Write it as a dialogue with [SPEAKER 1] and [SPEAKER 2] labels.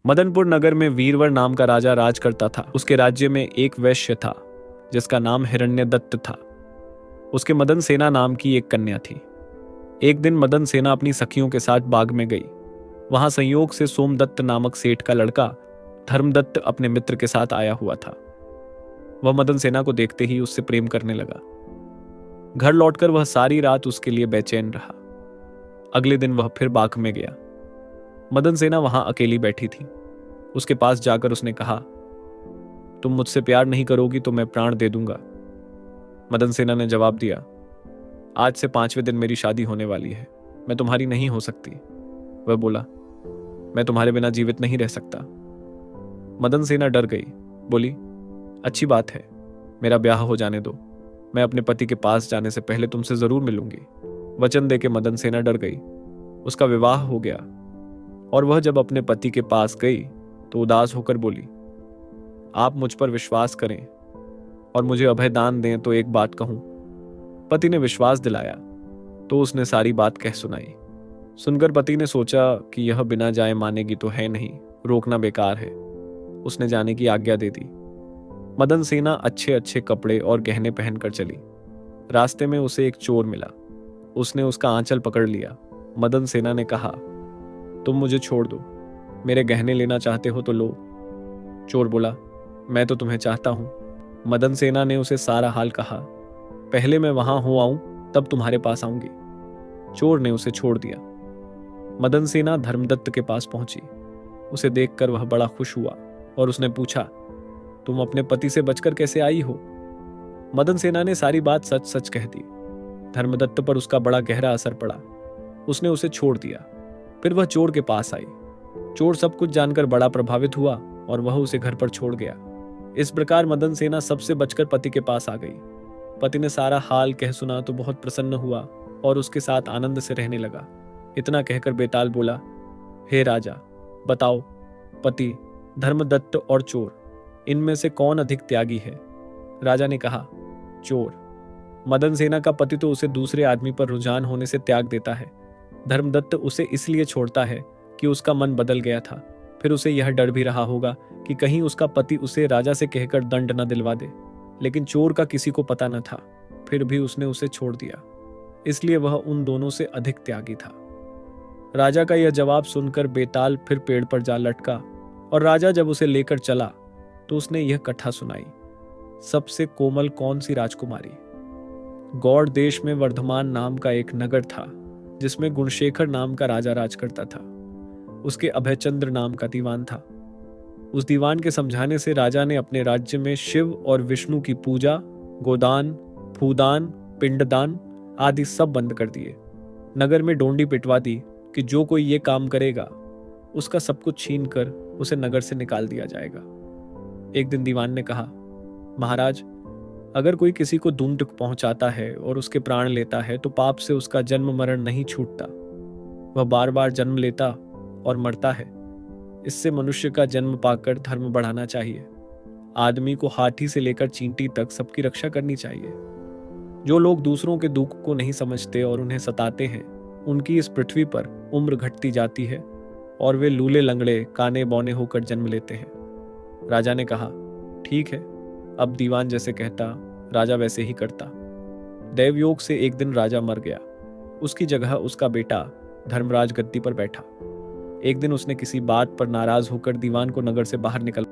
[SPEAKER 1] मदनपुर नगर में वीरवर नाम का राजा राज करता था। उसके राज्य में एक वैश्य था जिसका नाम हिरण्यदत्त था। उसके मदन सेना नाम की एक कन्या थी। एक दिन मदन सेना अपनी सखियों के साथ बाग में गई। वहां संयोग से सोमदत्त नामक सेठ का लड़का धर्मदत्त अपने मित्र के साथ आया हुआ था। वह मदन सेना को देखते ही उससे प्रेम करने लगा। घर लौटकर वह सारी रात उसके लिए बेचैन रहा। अगले दिन वह फिर बाग में गया। मदन सेना वहां अकेली बैठी थी। उसके पास जाकर उसने कहा, तुम मुझसे प्यार नहीं करोगी तो मैं प्राण दे दूंगा। मदन सेना ने जवाब दिया, आज से 5वें दिन मेरी शादी होने वाली है, मैं तुम्हारी नहीं हो सकती। वह बोला, मैं तुम्हारे बिना जीवित नहीं रह सकता। मदन सेना डर गई, बोली, अच्छी बात है, मेरा ब्याह हो जाने दो, मैं अपने पति के पास जाने से पहले तुमसे जरूर मिलूंगी। वचन देके मदन सेना डर गई। उसका विवाह हो गया और वह जब अपने पति के पास गई तो उदास होकर बोली, आप मुझ पर विश्वास करें और मुझे अभय दान दें तो एक बात कहूं। पति ने विश्वास दिलाया तो उसने सारी बात कह सुनाई। सुनकर पति ने सोचा कि यह बिना जाए मानेगी तो है नहीं, रोकना बेकार है। उसने जाने की आज्ञा दे दी। मदन सेना अच्छे अच्छे कपड़े और गहने पहनकर चली। रास्ते में उसे एक चोर मिला। उसने उसका आंचल पकड़ लिया। मदन सेना ने कहा, तुम मुझे छोड़ दो, मेरे गहने लेना चाहते हो तो लो। चोर बोला, मैं तो तुम्हें चाहता हूं। मदन सेना ने उसे सारा हाल कहा। पहले मैं वहां हो आऊं तब तुम्हारे पास आऊंगी। चोर ने उसे छोड़ दिया। मदन सेना धर्मदत्त के पास पहुंची। उसे देखकर वह बड़ा खुश हुआ और उसने पूछा, तुम अपने पति से बचकर कैसे आई हो? मदन सेना ने सारी बात सच सच कह दी। धर्मदत्त पर उसका बड़ा गहरा असर पड़ा। उसने उसे छोड़ दिया। फिर वह चोर के पास आई। चोर सब कुछ जानकर बड़ा प्रभावित हुआ और वह उसे घर पर छोड़ गया। इस प्रकार मदन सेना सबसे बचकर पति के पास आ गई। पति ने सारा हाल कह सुना तो बहुत प्रसन्न हुआ और उसके साथ आनंद से रहने लगा। इतना कहकर बेताल बोला, हे राजा, बताओ, पति, धर्मदत्त और चोर, इनमें से कौन अधिक त्यागी है? राजा ने कहा, चोर। मदन सेना का पति तो उसे दूसरे आदमी पर रुझान होने से त्याग देता है। धर्मदत्त उसे इसलिए छोड़ता है कि उसका मन बदल गया था। फिर उसे यह डर भी रहा होगा कि कहीं उसका पति उसे राजा से कहकर दंड न दिलवा दे। लेकिन चोर का किसी को पता न था, फिर भी उसने उसे छोड़ दिया। इसलिए वह उन दोनों से अधिक त्यागी था। राजा का यह जवाब सुनकर बेताल फिर पेड़ पर जा लटका और राजा जब उसे लेकर चला तो उसने यह कथा सुनाई। सबसे कोमल कौन सी राजकुमारी? गौड़ देश में वर्धमान नाम का एक नगर था जिसमें गुणशेखर नाम का राजा राज करता था। उसके अभयचंद्र नाम का दीवान था। उस दीवान के समझाने से राजा ने अपने राज्य में शिव और विष्णु की पूजा, गोदान, भूदान, पिंडदान आदि सब बंद कर दिए। नगर में डोंडी पिटवा दी कि जो कोई ये काम करेगा उसका सब कुछ छीन कर उसे नगर से निकाल दिया जाएगा। एक दिन दीवान ने कहा, महाराज, अगर कोई किसी को दंड पहुंचाता है और उसके प्राण लेता है तो पाप से उसका जन्म मरण नहीं छूटता। वह बार बार जन्म लेता और मरता है। इससे मनुष्य का जन्म पाकर धर्म बढ़ाना चाहिए। आदमी को हाथी से लेकर चींटी तक सबकी रक्षा करनी चाहिए। जो लोग दूसरों के दुख को नहीं समझते और उन्हें सताते हैं, उनकी इस पृथ्वी पर उम्र घटती जाती है और वे लूले लंगड़े काने बौने होकर जन्म लेते हैं। राजा ने कहा, ठीक है। अब दीवान जैसे कहता, राजा वैसे ही करता। दैवयोग से एक दिन राजा मर गया। उसकी जगह उसका बेटा धर्मराज गद्दी पर बैठा। एक दिन उसने किसी बात पर नाराज होकर दीवान को नगर से बाहर निकल